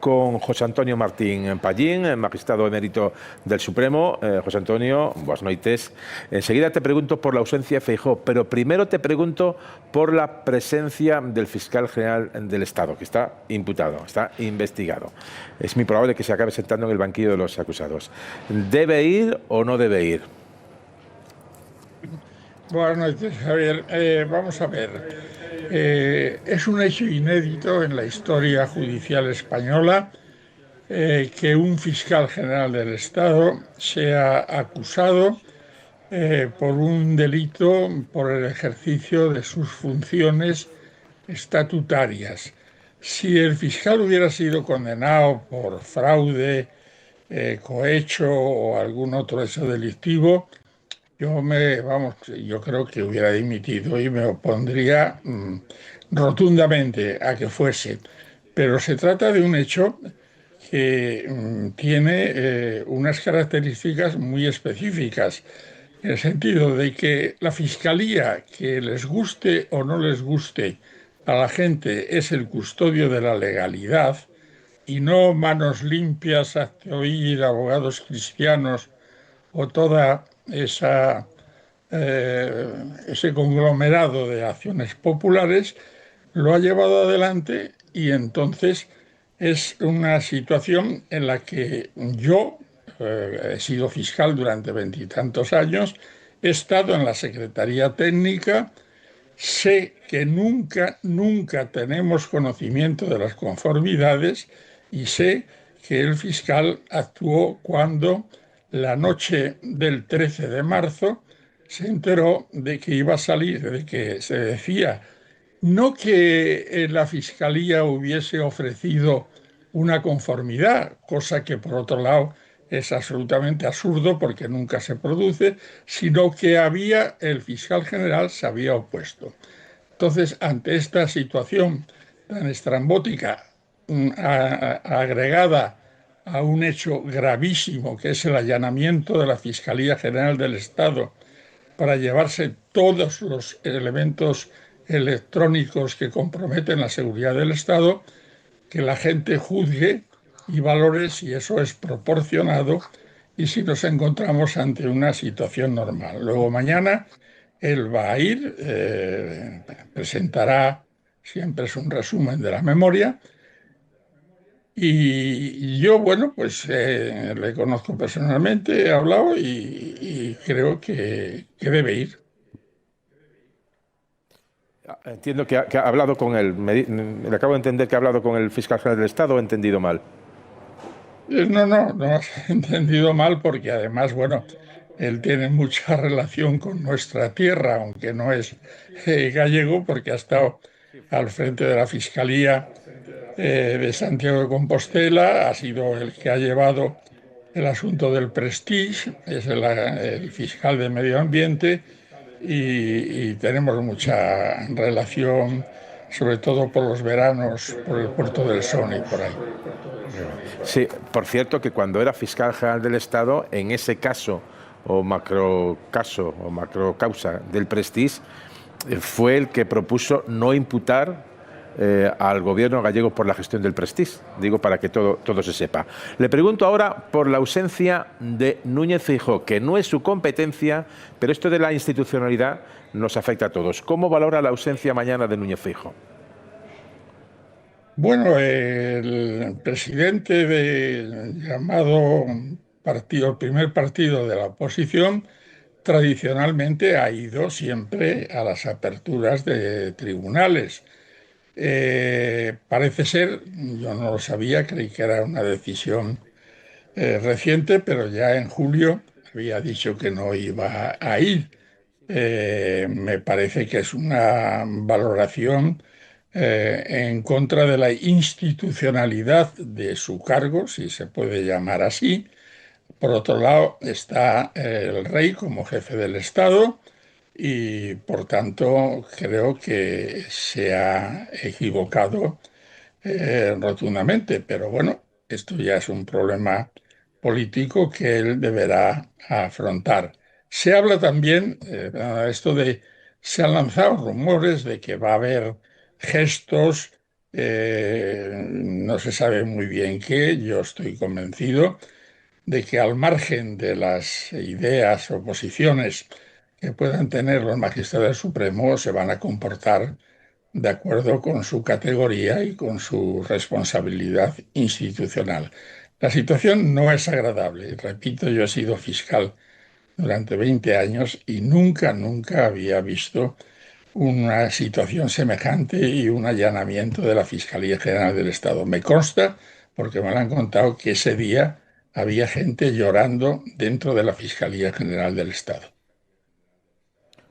Con José Antonio Martín Pallín, magistrado emérito del Supremo. José Antonio, buenas noites. Enseguida te pregunto por la ausencia de Feijóo, pero primero te pregunto por la presencia del fiscal general del Estado, que está imputado, está investigado. Es muy probable que se acabe sentando en el banquillo de los acusados. ¿Debe ir o no debe ir? Buenas noches, Javier. Vamos a ver. Es un hecho inédito en la historia judicial española que un fiscal general del Estado sea acusado por un delito por el ejercicio de sus funciones estatutarias. Si el fiscal hubiera sido condenado por fraude, cohecho o algún otro hecho delictivo, yo creo que hubiera dimitido y me opondría rotundamente a que fuese. Pero se trata de un hecho que tiene unas características muy específicas, en el sentido de que la fiscalía, que les guste o no les guste a la gente, es el custodio de la legalidad y no manos limpias, hazte oír, abogados cristianos o toda ese conglomerado de acciones populares, lo ha llevado adelante y entonces es una situación en la que yo he sido fiscal durante veintitantos años, he estado en la Secretaría Técnica, sé que nunca tenemos conocimiento de las conformidades y sé que el fiscal actuó cuando la noche del 13 de marzo se enteró de que iba a salir, de que se decía, no que la Fiscalía hubiese ofrecido una conformidad, cosa que por otro lado es absolutamente absurdo porque nunca se produce, sino que el fiscal general se había opuesto. Entonces, ante esta situación tan estrambótica, agregada a un hecho gravísimo, que es el allanamiento de la Fiscalía General del Estado para llevarse todos los elementos electrónicos que comprometen la seguridad del Estado, que la gente juzgue y valore si eso es proporcionado y si nos encontramos ante una situación normal. Luego mañana él va a ir, presentará, siempre es un resumen de la memoria, y yo, bueno, pues le conozco personalmente, he hablado y creo que debe ir. Entiendo que ha hablado con él. Le acabo de entender que ha hablado con el fiscal general del Estado, o he entendido mal. No has entendido mal porque además, bueno, él tiene mucha relación con nuestra tierra, aunque no es gallego, porque ha estado al frente de la Fiscalía de Santiago de Compostela, ha sido el que ha llevado el asunto del Prestige, es el fiscal de Medio Ambiente y tenemos mucha relación, sobre todo por los veranos, por el Puerto del Son y por ahí. Sí, por cierto que cuando era fiscal general del Estado, en ese caso o macrocaso o macrocausa del Prestige, fue el que propuso no imputar al gobierno gallego por la gestión del Prestige. Digo para que todo se sepa. Le pregunto ahora por la ausencia de Núñez Feijóo, que no es su competencia, pero esto de la institucionalidad nos afecta a todos. ¿Cómo valora la ausencia mañana de Núñez Feijóo? Bueno, el presidente del llamado partido, el primer partido de la oposición, tradicionalmente ha ido siempre a las aperturas de tribunales. Parece ser, yo no lo sabía, creí que era una decisión reciente, pero ya en julio había dicho que no iba a ir. Me parece que es una valoración en contra de la institucionalidad de su cargo, si se puede llamar así. Por otro lado, está el rey como jefe del Estado y, por tanto, creo que se ha equivocado rotundamente. Pero bueno, esto ya es un problema político que él deberá afrontar. Se habla también, se han lanzado rumores de que va a haber gestos no se sabe muy bien qué. Yo estoy convencido de que, al margen de las ideas o posiciones que puedan tener los magistrados del Supremo, se van a comportar de acuerdo con su categoría y con su responsabilidad institucional. La situación no es agradable. Repito, yo he sido fiscal durante 20 años y nunca había visto una situación semejante y un allanamiento de la Fiscalía General del Estado. Me consta, porque me lo han contado, que ese día había gente llorando dentro de la Fiscalía General del Estado.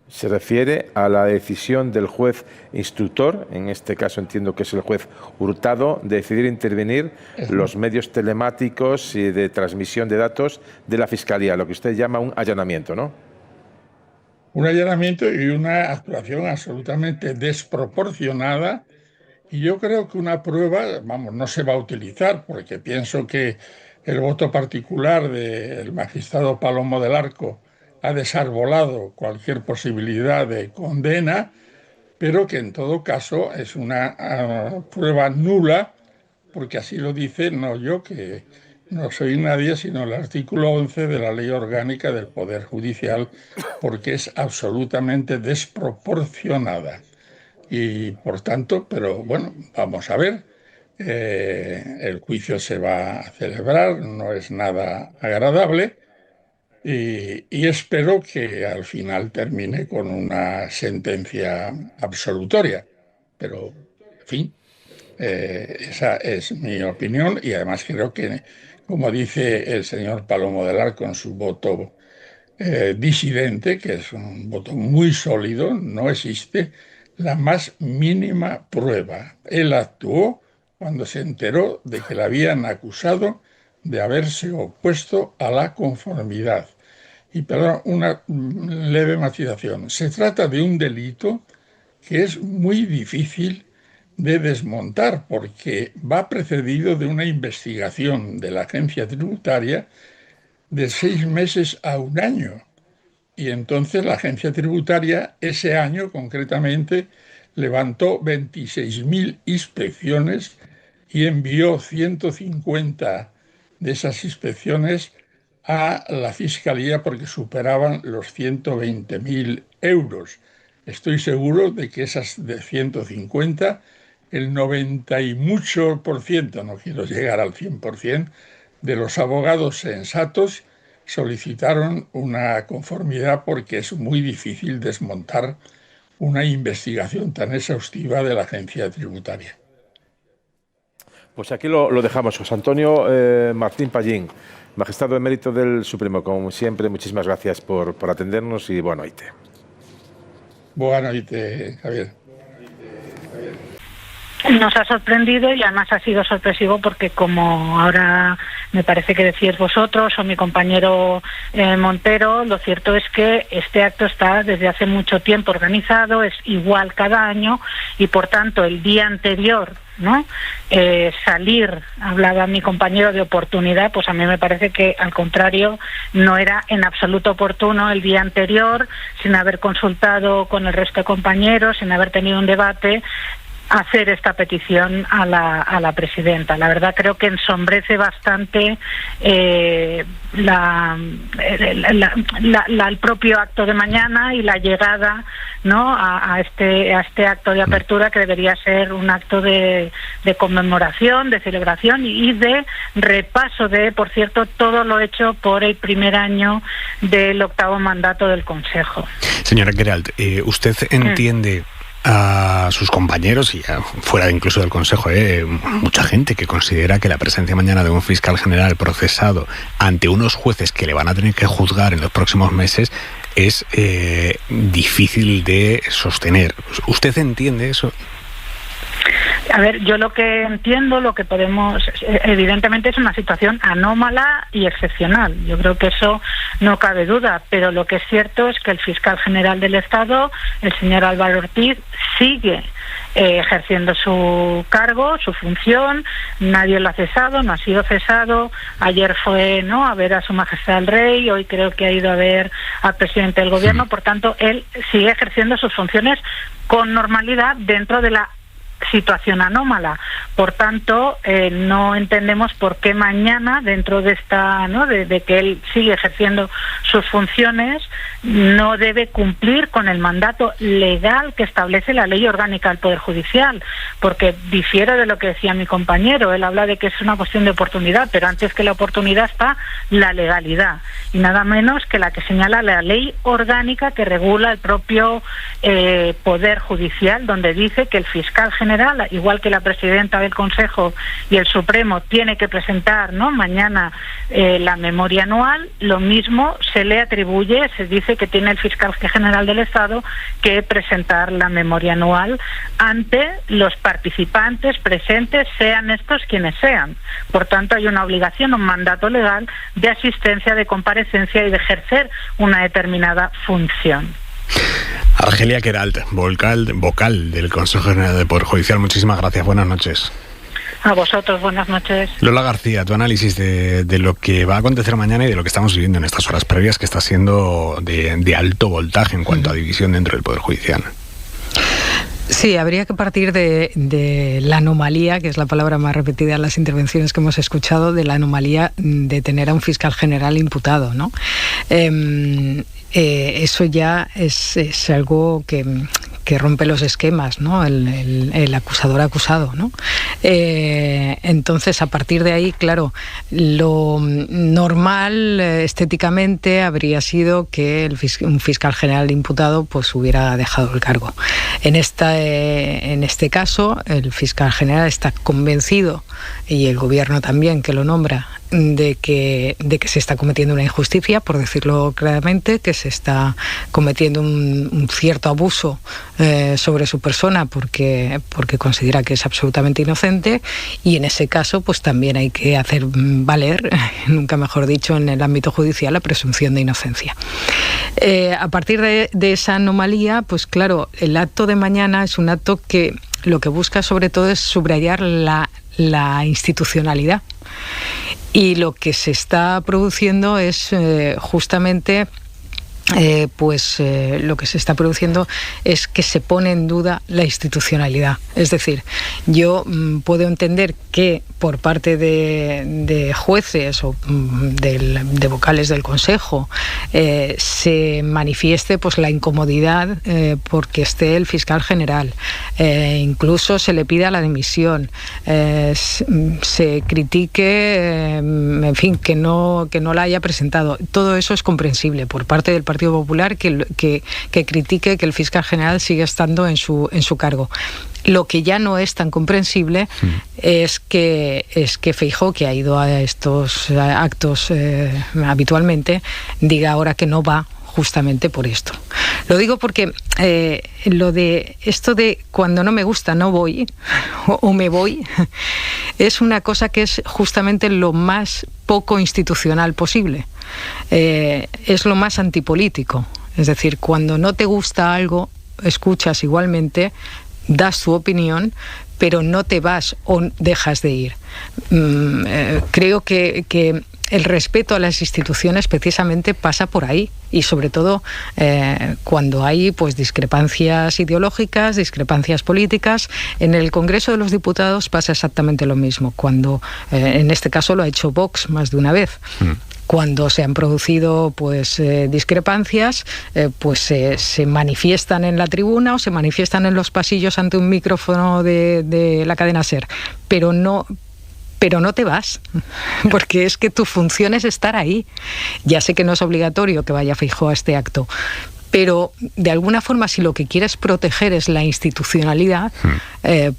Se refiere a la decisión del juez instructor, en este caso entiendo que es el juez Hurtado, de decidir intervenir los medios telemáticos y de transmisión de datos de la Fiscalía, lo que usted llama un allanamiento, ¿no? Un allanamiento y una actuación absolutamente desproporcionada. Y yo creo que una prueba, vamos, no se va a utilizar, porque pienso que el voto particular del magistrado Palomo del Arco ha desarbolado cualquier posibilidad de condena, pero que en todo caso es una prueba nula, porque así lo dice, no yo, que no soy nadie, sino el artículo 11 de la Ley Orgánica del Poder Judicial, porque es absolutamente desproporcionada. Y por tanto, pero bueno, vamos a ver, el juicio se va a celebrar, no es nada agradable, y espero que al final termine con una sentencia absolutoria. Pero, en fin, esa es mi opinión, y además creo que, como dice el señor Palomo del Arco en su voto disidente, que es un voto muy sólido, no existe la más mínima prueba. Él actuó cuando se enteró de que le habían acusado de haberse opuesto a la conformidad. Y perdón, una leve matización. Se trata de un delito que es muy difícil de desmontar, porque va precedido de una investigación de la agencia tributaria de 6 meses a 1 año. Y entonces la agencia tributaria ese año concretamente levantó 26.000 inspecciones y envió 150 de esas inspecciones a la Fiscalía porque superaban los 120.000 euros. Estoy seguro de que esas de 150, el 90 y mucho por ciento, no quiero llegar al 100%, de los abogados sensatos solicitaron una conformidad, porque es muy difícil desmontar una investigación tan exhaustiva de la agencia tributaria. Pues aquí lo dejamos. José Antonio Martín Pallín, magistrado emérito del Supremo. Como siempre, muchísimas gracias por atendernos y buena noche. Buena noche, Javier. Nos ha sorprendido, y además ha sido sorpresivo porque, como ahora me parece que decís vosotros o mi compañero Montero, lo cierto es que este acto está desde hace mucho tiempo organizado, es igual cada año, y por tanto el día anterior, ¿no? Salir, hablaba mi compañero de oportunidad, pues a mí me parece que al contrario no era en absoluto oportuno el día anterior, sin haber consultado con el resto de compañeros, sin haber tenido un debate, hacer esta petición a la presidenta. La verdad creo que ensombrece bastante el propio acto de mañana y la llegada, ¿no?, a este acto de apertura, que debería ser un acto de conmemoración, de celebración y de repaso de, por cierto, todo lo hecho por el primer año del 8º mandato del Consejo. Señora Queralt, ¿usted entiende a sus compañeros, y fuera incluso del Consejo, mucha gente que considera que la presencia mañana de un fiscal general procesado ante unos jueces que le van a tener que juzgar en los próximos meses es difícil de sostener? ¿Usted entiende eso? A ver, yo lo que entiendo, lo que podemos, evidentemente es una situación anómala y excepcional. Yo creo que eso no cabe duda, pero lo que es cierto es que el fiscal general del Estado, el señor Álvaro Ortiz, sigue ejerciendo su cargo, su función. Nadie lo ha cesado, no ha sido cesado. Ayer fue, ¿no?, a ver a Su Majestad el Rey, hoy creo que ha ido a ver al presidente del Gobierno. Por tanto, él sigue ejerciendo sus funciones con normalidad dentro de la situación anómala. Por tanto, no entendemos por qué mañana, dentro de esta, ¿no?, de que él sigue ejerciendo sus funciones, no debe cumplir con el mandato legal que establece la Ley Orgánica del Poder Judicial, porque difiero de lo que decía mi compañero. Él habla de que es una cuestión de oportunidad, pero antes que la oportunidad está la legalidad, y nada menos que la que señala la Ley Orgánica que regula el propio Poder Judicial, donde dice que el fiscal general, igual que la presidenta del Consejo y el Supremo, tiene que presentar, ¿no?, mañana la memoria anual. Lo mismo se le atribuye, se dice que tiene el fiscal general del Estado que presentar la memoria anual ante los participantes presentes, sean estos quienes sean. Por tanto, hay una obligación, un mandato legal de asistencia, de comparecencia y de ejercer una determinada función. Argelia Queralt, vocal del Consejo General del Poder Judicial, muchísimas gracias, buenas noches. A vosotros, buenas noches. Lola García, tu análisis de lo que va a acontecer mañana y de lo que estamos viviendo en estas horas previas, que está siendo de alto voltaje en cuanto a división dentro del Poder Judicial. Sí, habría que partir de la anomalía, que es la palabra más repetida en las intervenciones que hemos escuchado, de la anomalía de tener a un fiscal general imputado, ¿no? Eso ya es algo que rompe los esquemas, ¿no? El acusador acusado, ¿no? Entonces, a partir de ahí, claro, lo normal estéticamente habría sido que un fiscal general imputado pues hubiera dejado el cargo. En este caso, el fiscal general está convencido, y el gobierno también, que lo nombra, de que se está cometiendo una injusticia, por decirlo claramente, que se está cometiendo un cierto abuso sobre su persona porque considera que es absolutamente inocente, y en ese caso pues también hay que hacer valer, nunca mejor dicho, en el ámbito judicial, la presunción de inocencia. A partir de esa anomalía, pues claro, el acto de mañana es un acto que lo que busca sobre todo es subrayar la institucionalidad. Y lo que se está produciendo es justamente lo que se está produciendo es que se pone en duda la institucionalidad. Es decir, yo puedo entender que por parte de jueces o de vocales del Consejo se manifieste pues la incomodidad porque esté el fiscal general, incluso se le pida la dimisión, se critique, en fin, que no la haya presentado. Todo eso es comprensible por parte del Partido Popular, que critique que el fiscal general siga estando en su cargo. Lo que ya no es tan comprensible es que Feijóo, que ha ido a estos actos habitualmente, diga ahora que no va, justamente por esto. Lo digo porque lo de esto de cuando no me gusta no voy o me voy es una cosa que es justamente lo más poco institucional posible. Es lo más antipolítico. Es decir, cuando no te gusta algo, escuchas igualmente, das tu opinión, pero no te vas o dejas de ir. Creo que el respeto a las instituciones precisamente pasa por ahí, y sobre todo cuando hay pues discrepancias ideológicas, discrepancias políticas. En el Congreso de los Diputados pasa exactamente lo mismo, cuando en este caso lo ha hecho Vox más de una vez. Cuando se han producido pues discrepancias, pues se manifiestan en la tribuna o se manifiestan en los pasillos ante un micrófono de la cadena SER, pero no te vas, porque es que tu función es estar ahí. Ya sé que no es obligatorio que vaya Feijóo a este acto, pero de alguna forma, si lo que quieres proteger es la institucionalidad,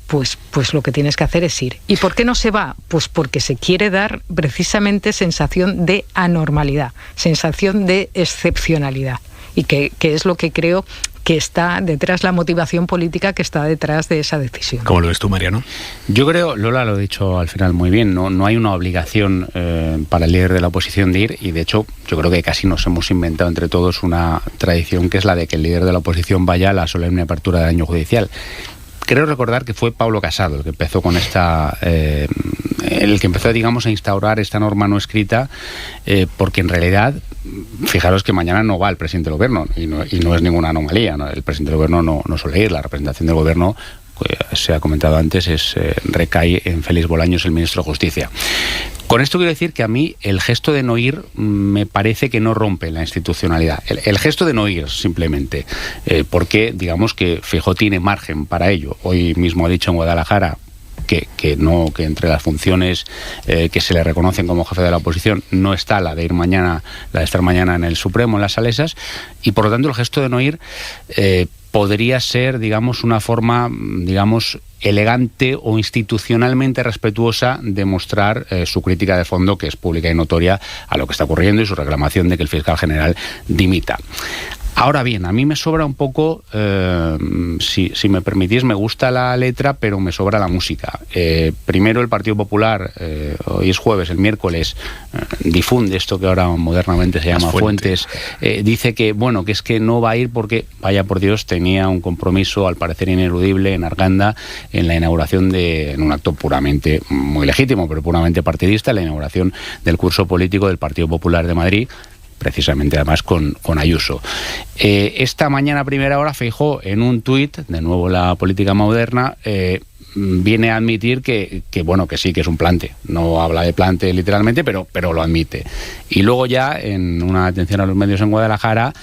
pues lo que tienes que hacer es ir. ¿Y por qué no se va? Pues porque se quiere dar precisamente sensación de anormalidad, sensación de excepcionalidad, y que es lo que creo que está detrás, la motivación política que está detrás de esa decisión. ¿Cómo lo ves tú, Mariano? Yo creo, Lola lo ha dicho al final muy bien, no hay una obligación para el líder de la oposición de ir, y de hecho yo creo que casi nos hemos inventado entre todos una tradición que es la de que el líder de la oposición vaya a la solemne apertura del año judicial. Creo recordar que fue Pablo Casado el que empezó con digamos, a instaurar esta norma no escrita, porque en realidad, fijaros que mañana no va el presidente del gobierno, y no es ninguna anomalía, ¿no? El presidente del gobierno no suele ir, la representación del gobierno se ha comentado antes, recae en Félix Bolaños, el ministro de Justicia. Con esto quiero decir que a mí el gesto de no ir me parece que no rompe la institucionalidad. El gesto de no ir, simplemente, porque digamos que Feijóo tiene margen para ello. Hoy mismo ha dicho en Guadalajara que entre las funciones que se le reconocen como jefe de la oposición no está la de estar mañana en el Supremo, en las Salesas, y por lo tanto el gesto de no ir podría ser, digamos, una forma, digamos, elegante o institucionalmente respetuosa de mostrar su crítica de fondo, que es pública y notoria, a lo que está ocurriendo y su reclamación de que el fiscal general dimita. Ahora bien, a mí me sobra un poco, si me permitís, me gusta la letra, pero me sobra la música. Primero, el Partido Popular, hoy es jueves, el miércoles, difunde esto que ahora modernamente se llama Fuentes. Dice que, bueno, que es que no va a ir porque, vaya por Dios, tenía un compromiso, al parecer ineludible, en Arganda, en la inauguración en un acto puramente, muy legítimo, pero puramente partidista, la inauguración del curso político del Partido Popular de Madrid, precisamente además con Ayuso. Esta mañana a primera hora Feijóo, en un tuit, de nuevo la política moderna, viene a admitir que bueno, que sí, que es un plante. No habla de plante literalmente, pero lo admite. Y luego ya, en una atención a los medios en Guadalajara,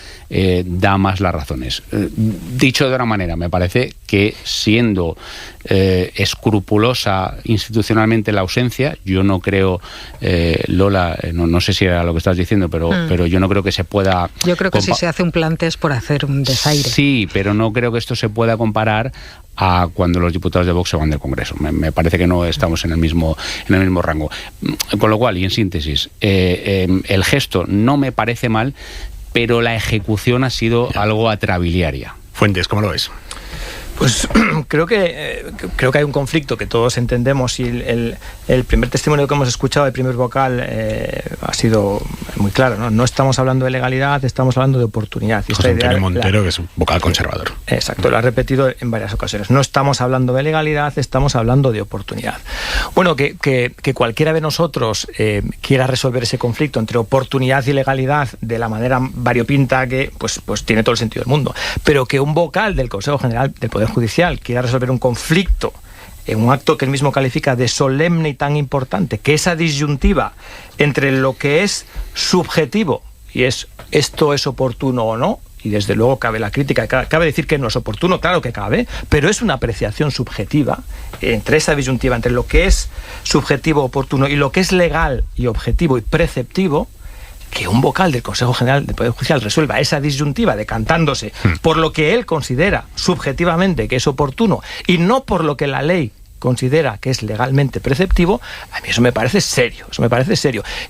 da más las razones. Dicho de otra manera, me parece que siendo escrupulosa institucionalmente la ausencia, yo no creo, Lola, no sé si era lo que estás diciendo, pero yo no creo que se pueda... Yo creo que si se hace un plante es por hacer un desaire. Sí, pero no creo que esto se pueda comparar a cuando los diputados de Vox se van del Congreso. Me parece que no estamos en el mismo rango. Con lo cual, y en síntesis, el gesto no me parece mal, pero la ejecución ha sido algo atrabiliaria. Fuentes, ¿cómo lo ves? Pues creo que hay un conflicto que todos entendemos, y el primer testimonio que hemos escuchado, el primer vocal, ha sido muy claro, ¿no? No estamos hablando de legalidad, estamos hablando de oportunidad. Y José Antonio Montero, que es un vocal conservador. Exacto, lo ha repetido en varias ocasiones. No estamos hablando de legalidad, estamos hablando de oportunidad. Bueno, que cualquiera de nosotros quiera resolver ese conflicto entre oportunidad y legalidad de la manera variopinta que pues tiene todo el sentido del mundo. Pero que un vocal del Consejo General del Poder Judicial quiera resolver un conflicto en un acto que él mismo califica de solemne y tan importante, que esa disyuntiva entre lo que es subjetivo y es esto es oportuno o no, y desde luego cabe la crítica, cabe decir que no es oportuno, claro que cabe, pero es una apreciación subjetiva entre esa disyuntiva entre lo que es subjetivo, oportuno, y lo que es legal y objetivo y preceptivo. Que un vocal del Consejo General del Poder Judicial resuelva esa disyuntiva decantándose por lo que él considera subjetivamente que es oportuno y no por lo que la ley considera que es legalmente preceptivo, a mí eso me parece serio,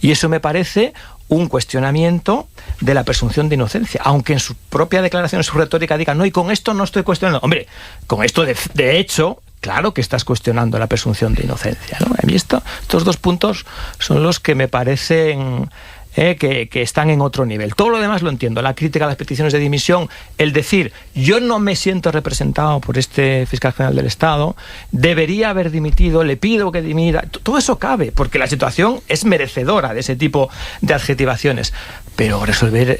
y eso me parece un cuestionamiento de la presunción de inocencia, aunque en su propia declaración, en su retórica diga, no, y con esto no estoy cuestionando. Hombre, con esto de hecho, claro que estás cuestionando la presunción de inocencia, ¿no? A mí estos dos puntos son los que me parecen... que están en otro nivel. Todo lo demás lo entiendo, la crítica a las peticiones de dimisión, el decir, yo no me siento representado por este fiscal general del Estado, debería haber dimitido, le pido que dimita, todo eso cabe, porque la situación es merecedora de ese tipo de adjetivaciones, pero resolver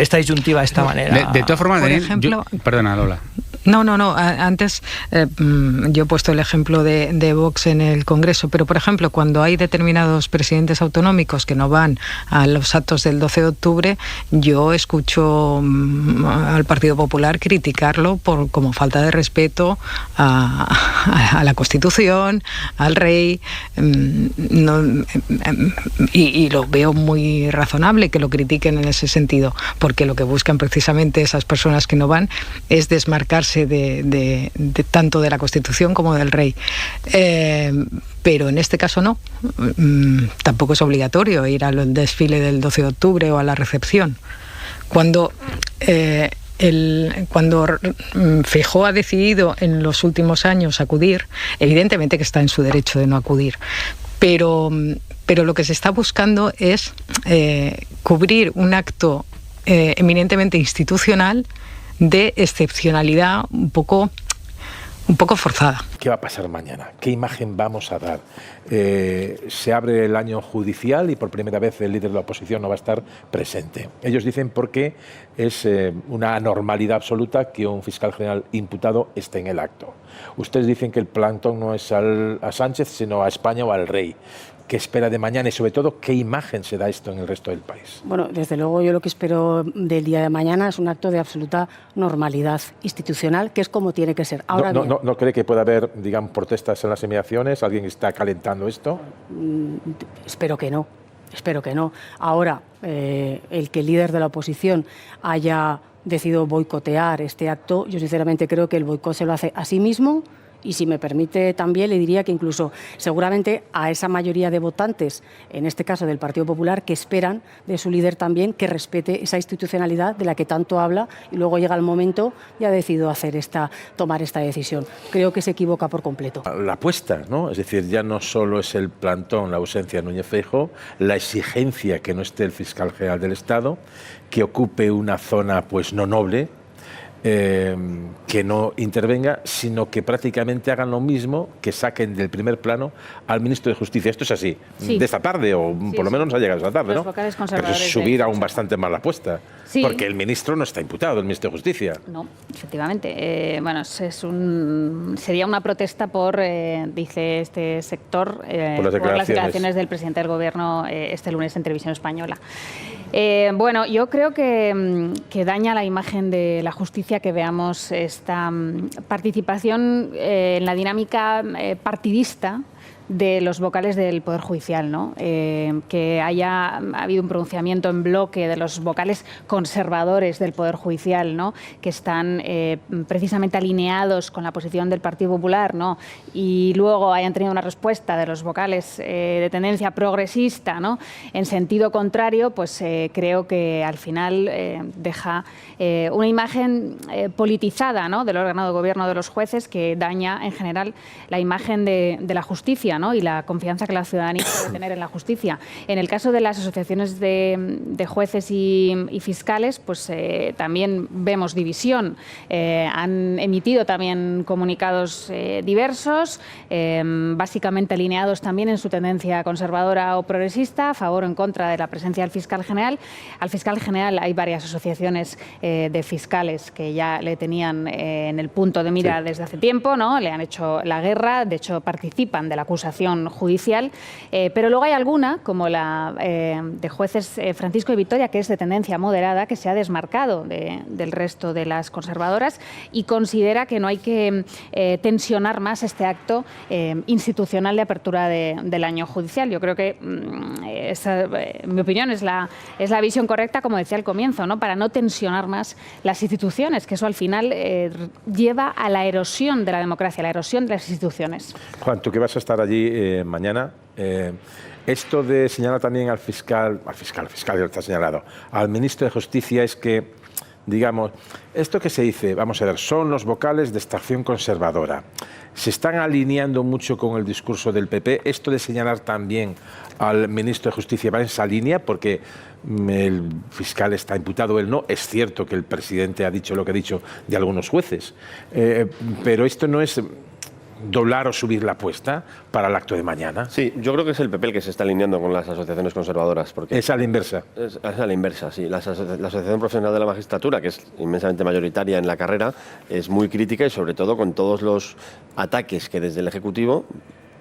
esta disyuntiva de esta manera... De todas formas, Daniel, ejemplo, perdona, Lola. No. Antes yo he puesto el ejemplo de Vox en el Congreso, pero por ejemplo, cuando hay determinados presidentes autonómicos que no van a los actos del 12 de octubre, yo escucho al Partido Popular criticarlo como falta de respeto a la Constitución, al rey, y lo veo muy razonable que lo critiquen en ese sentido, porque lo que buscan precisamente esas personas que no van es desmarcarse de tanto de la Constitución como del rey. Pero en este caso no. Tampoco es obligatorio ir al desfile del 12 de octubre o a la recepción. Cuando Feijóo ha decidido en los últimos años acudir, evidentemente que está en su derecho de no acudir, pero lo que se está buscando es cubrir un acto eminentemente institucional de excepcionalidad un poco un poco forzada. ¿Qué va a pasar mañana? ¿Qué imagen vamos a dar? Se abre el año judicial y por primera vez el líder de la oposición no va a estar presente. Ellos dicen porque es una anormalidad absoluta que un fiscal general imputado esté en el acto. Ustedes dicen que el plantón no es a Sánchez, sino a España o al rey. ¿Qué espera de mañana y, sobre todo, qué imagen se da esto en el resto del país? Bueno, desde luego yo lo que espero del día de mañana es un acto de absoluta normalidad institucional, que es como tiene que ser. Ahora ¿No cree que pueda haber, digamos, protestas en las inmediaciones? ¿Alguien está calentando esto? Espero que no. Espero que no. Ahora, el que el líder de la oposición haya decidido boicotear este acto, yo sinceramente creo que el boicot se lo hace a sí mismo. Y si me permite también le diría que incluso seguramente a esa mayoría de votantes, en este caso del Partido Popular, que esperan de su líder también que respete esa institucionalidad de la que tanto habla y luego llega el momento y ha decidido tomar esta decisión. Creo que se equivoca por completo. La apuesta, ¿no? Es decir, ya no solo es el plantón, la ausencia de Núñez Feijóo, la exigencia que no esté el fiscal general del Estado, que ocupe una zona pues no noble, que no intervenga, sino que prácticamente hagan lo mismo, que saquen del primer plano al ministro de Justicia. Esto es así, de esta tarde, o por lo menos nos ha llegado esta tarde, los ¿no? vocales Pero conservadores es subir aún bastante más la apuesta, porque el ministro no está imputado, el ministro de Justicia. No, efectivamente. Bueno, sería una protesta por, dice este sector, por las declaraciones del presidente del Gobierno este lunes en Televisión Española. Bueno, yo creo que daña la imagen de la justicia que veamos esta participación en la dinámica partidista de los vocales del Poder Judicial, ¿no? Que ha habido un pronunciamiento en bloque de los vocales conservadores del Poder Judicial, ¿no? Que están precisamente alineados con la posición del Partido Popular, ¿no? Y luego hayan tenido una respuesta de los vocales de tendencia progresista, ¿no? En sentido contrario, pues creo que al final deja una imagen politizada, ¿no? Del órgano de gobierno de los jueces, que daña en general la imagen de la justicia, ¿no? Y la confianza que la ciudadanía puede tener en la justicia. En el caso de las asociaciones de jueces y fiscales, pues también vemos división. Han emitido también comunicados diversos, básicamente alineados también en su tendencia conservadora o progresista, a favor o en contra de la presencia del fiscal general. Al fiscal general hay varias asociaciones de fiscales que ya le tenían en el punto de mira desde hace tiempo, ¿no? Le han hecho la guerra, de hecho participan de la acusación judicial, pero luego hay alguna, como la de jueces Francisco y Vitoria, que es de tendencia moderada, que se ha desmarcado del resto de las conservadoras y considera que no hay que tensionar más este acto institucional de apertura del año judicial. Yo creo que esa, en mi opinión, es la visión correcta, como decía al comienzo, ¿no? Para no tensionar más las instituciones, que eso al final lleva a la erosión de la democracia, a la erosión de las instituciones. Juan, tú que vas a estar allí mañana, esto de señalar también al fiscal ya está señalado, al ministro de Justicia, es que, digamos, esto que se dice, vamos a ver, son los vocales de esta acción conservadora. Se están alineando mucho con el discurso del PP. Esto de señalar también al ministro de Justicia va en esa línea, porque el fiscal está imputado, él no. Es cierto que el presidente ha dicho lo que ha dicho de algunos jueces, pero esto no es doblar o subir la apuesta para el acto de mañana. Sí, yo creo que es el PP el que se está alineando con las asociaciones conservadoras. Porque es a la inversa. Es a la inversa, sí. La Asociación Profesional de la Magistratura, que es inmensamente mayoritaria en la carrera, es muy crítica, y sobre todo con todos los ataques que desde el Ejecutivo,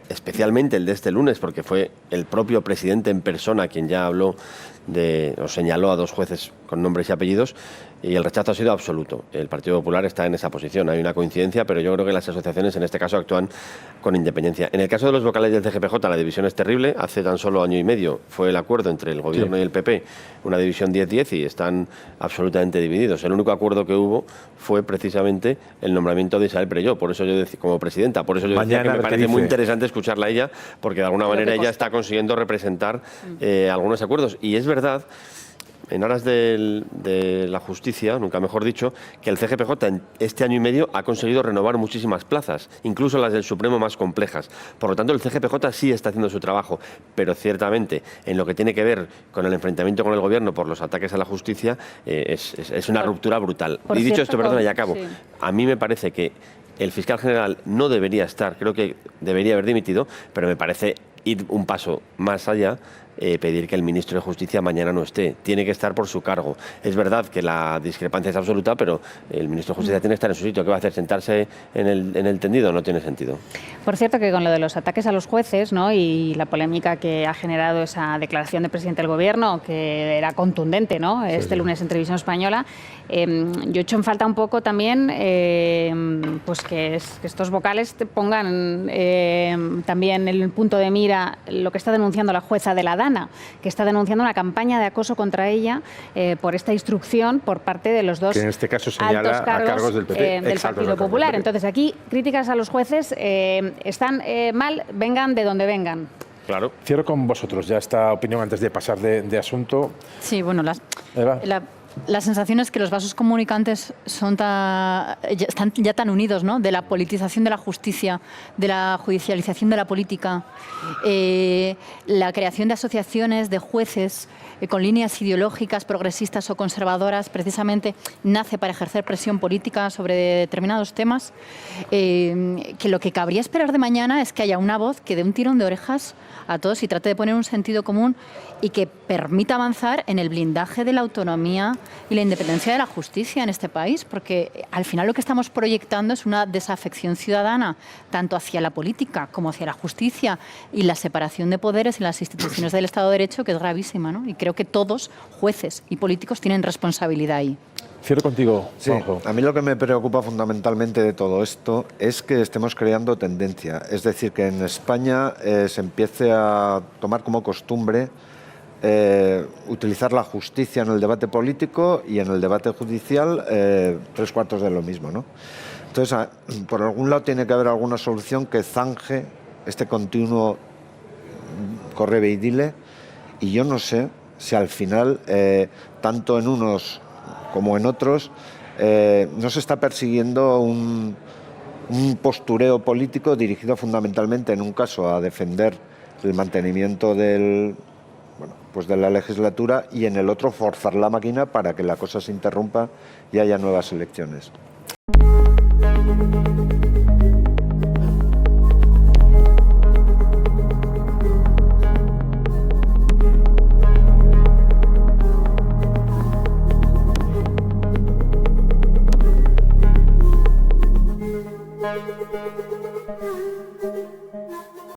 especialmente el de este lunes, porque fue el propio presidente en persona quien ya habló o señaló a dos jueces con nombres y apellidos, y el rechazo ha sido absoluto. El Partido Popular está en esa posición. Hay una coincidencia, pero yo creo que las asociaciones en este caso actúan con independencia. En el caso de los vocales del CGPJ, la división es terrible. Hace tan solo año y medio fue el acuerdo entre el Gobierno y el PP, una división 10-10, y están absolutamente divididos. El único acuerdo que hubo fue precisamente el nombramiento de Isabel Perelló, por eso yo decía, como presidenta. Por eso yo decía que me parece muy interesante escucharla a ella, porque de alguna manera ella está consiguiendo representar algunos acuerdos. Y es verdad, en aras de la justicia, nunca mejor dicho, que el CGPJ en este año y medio ha conseguido renovar muchísimas plazas, incluso las del Supremo más complejas. Por lo tanto, el CGPJ sí está haciendo su trabajo, pero ciertamente en lo que tiene que ver con el enfrentamiento con el Gobierno por los ataques a la justicia, es una ruptura brutal. Y dicho esto, perdona, ya acabo. Sí. A mí me parece que el fiscal general no debería estar, creo que debería haber dimitido, pero me parece ir un paso más allá, pedir que el ministro de Justicia mañana no esté. Tiene que estar por su cargo. Es verdad que la discrepancia es absoluta, pero el ministro de Justicia tiene que estar en su sitio. ¿Qué va a hacer? ¿Sentarse en el tendido? No tiene sentido. Por cierto, que con lo de los ataques a los jueces, ¿no?, y la polémica que ha generado esa declaración del presidente del Gobierno, que era contundente, ¿no?, lunes en Televisión Española, yo echo en falta un poco también pues que estos vocales te pongan también en el punto de mira lo que está denunciando la jueza de la DANA, que está denunciando una campaña de acoso contra ella por esta instrucción por parte de los dos que en este caso señala altos cargos a cargos del PP, del Partido Popular. Entonces aquí críticas a los jueces están mal, vengan de donde vengan. Claro. Cierro con vosotros ya esta opinión antes de pasar de asunto. Sí, bueno, la sensación es que los vasos comunicantes están ya tan unidos, ¿no?, de la politización de la justicia, de la judicialización de la política, la creación de asociaciones de jueces con líneas ideológicas, progresistas o conservadoras, precisamente nace para ejercer presión política sobre determinados temas, que lo que cabría esperar de mañana es que haya una voz que dé un tirón de orejas a todos y trate de poner un sentido común y que permita avanzar en el blindaje de la autonomía y la independencia de la justicia en este país, porque al final lo que estamos proyectando es una desafección ciudadana, tanto hacia la política como hacia la justicia y la separación de poderes en las instituciones del Estado de Derecho, que es gravísima, ¿no? Y creo que todos, jueces y políticos, tienen responsabilidad ahí. Cierro contigo, Juanjo. Sí, a mí lo que me preocupa fundamentalmente de todo esto es que estemos creando tendencia. Es decir, que en España se empiece a tomar como costumbre utilizar la justicia en el debate político y en el debate judicial 3/4 de lo mismo, ¿no? Entonces, por algún lado tiene que haber alguna solución que zanje este continuo correve y dile, y yo no sé si al final, tanto en unos como en otros, no se está persiguiendo un postureo político dirigido fundamentalmente, en un caso, a defender el mantenimiento de la legislatura, y en el otro forzar la máquina para que la cosa se interrumpa y haya nuevas elecciones.